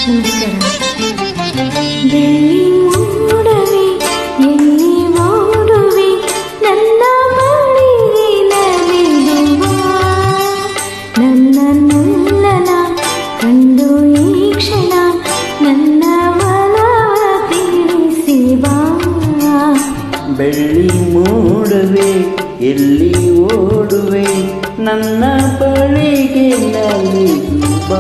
ನಮಸ್ಕಾರ. ಬೆಳ್ಳಿ ಮೋಡವೇ ಎಲ್ಲಿ ಓಡುವೆ ನನ್ನ ಬಳಿಗೆ ನಲಿಯುವ ನನ್ನನ್ನೆಲ್ಲನ ಕಂಡು ಈ ಕ್ಷಣ ನನ್ನ ಒಲವ ತಿಳಿಸಿ ಬಾ. ಬೆಳ್ಳಿ ಮೋಡವೇ ಎಲ್ಲಿ ಓಡುವೆ ನನ್ನ ಬಳಿಗೆ ನಲಿಯುವ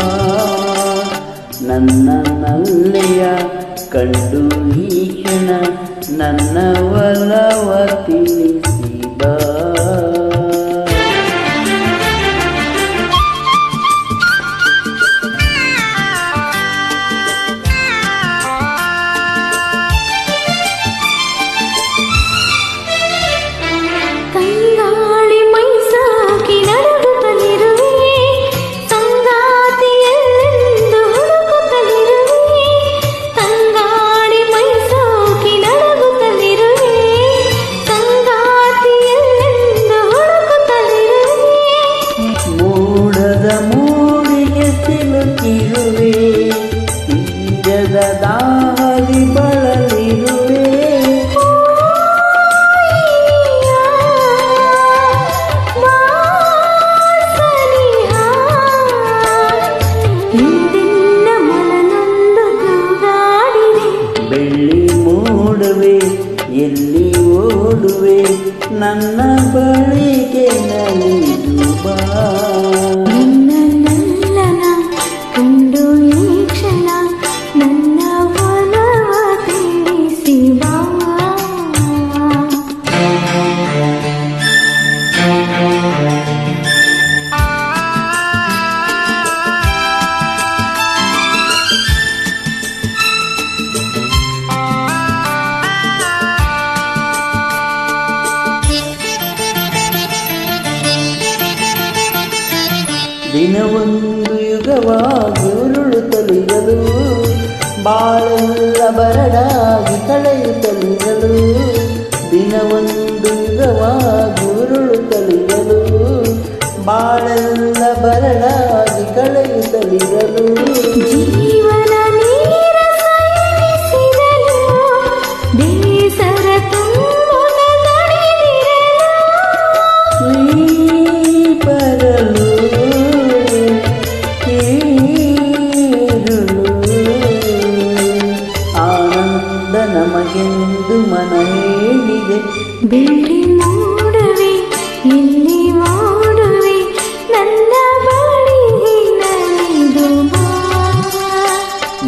ನನ್ನನ್ನೆಯ ಕಂಡು ಈ ಕ್ಷಣ ನನ್ನ ಒಲವ ತಿಳಿಸಿ ಬಾ. ತಂಗಾಳಿ ಮೈಸಾಕಿ ನಡುಗುತ್ತಲಿರುವೆ ಸಂಗಾತಿಯೆಂದು ಹುಡುಕುತ್ತಲಿರುವೆ. ತಂಗಾಳಿ ಮೈಸಾಕಿ ನಡುಗುತ್ತಲಿರುವೆ ಸಂಗಾತಿಯೆಂದು ಹುಡುಕುತ್ತಲಿರುವೆ. ಮೋಡದ ಮೂಡಿಗೆ ಸಿಲುಕಿರುವೆ ತೀರದ ದಾರಿ ಬಳಲಿರುವೆ. ಬೆಳ್ಳಿ ಮೋಡವೇ ಎಲ್ಲಿ ಓಡುವೆ ನನ್ನ ಬಳಿಗೆ ನಲಿಯುವ ನನ್ನನ್ನೆಲ್ಲನ ಕಂಡು ಈ ಕ್ಷಣ ನನ್ನ ಒಲವ ತಿಳಿಸಿ ಬಾ. ದಿನವೊಂದು ಯುಗವಾಗಿ ಉರುಳುತ್ತಲಿರಲು ಬಾಳೆಲ್ಲ ಬರಡಾಗಿ ಕಳೆಯುತ್ತಲಿರಲು. ದಿನವೊಂದು ಯುಗವಾಗಿ ಉರುಳುತ್ತಲಿರಲು ಬಾಳೆಲ್ಲ ಬರಡಾಗಿ ಕಳೆಯುತ್ತಲಿರಲು. ಜೀವನ ನೀರ ಸಯನಿಸಿದಲು ಬೇಸರ ತುಂಬುತ್ತ ನಡೆದಿರಲು. ಬರಲು ಆನಂದ ನಮಗೆಂದು ಮನ ಹೇಳಿದೆ. ಬೆಳ್ಳಿ ಮೋಡವೇ ಎಲ್ಲಿ ಓಡುವೆ ನನ್ನ ಬಳಿಗೆ ನಲಿದು ಬಾ.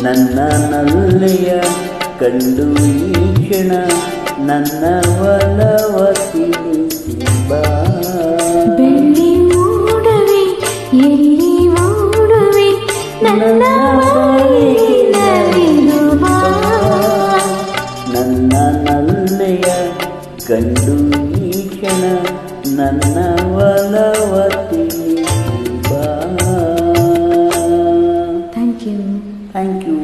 ನನ್ನ ನಲ್ಲೆಯ ಕಂಡು ಈ ಕ್ಷಣ ನನ್ನ ಒಲವ ತಿಳಿಸಿ ಬಾ. ಬೆಳ್ಳಿ ಮೋಡವೇ ಎಲ್ಲಿ ಓಡುವೆ ನನ್ನ ಬಳಿಗೆ ನಲಿದು ಬಾ. ನನ್ನ ನಲ್ಲೆಯ ಕಂಡು ಈ ಕ್ಷಣ ನನ್ನ ಒಲವ ತಿಳಿಸಿ ಬಾ. Thank you. Thank you.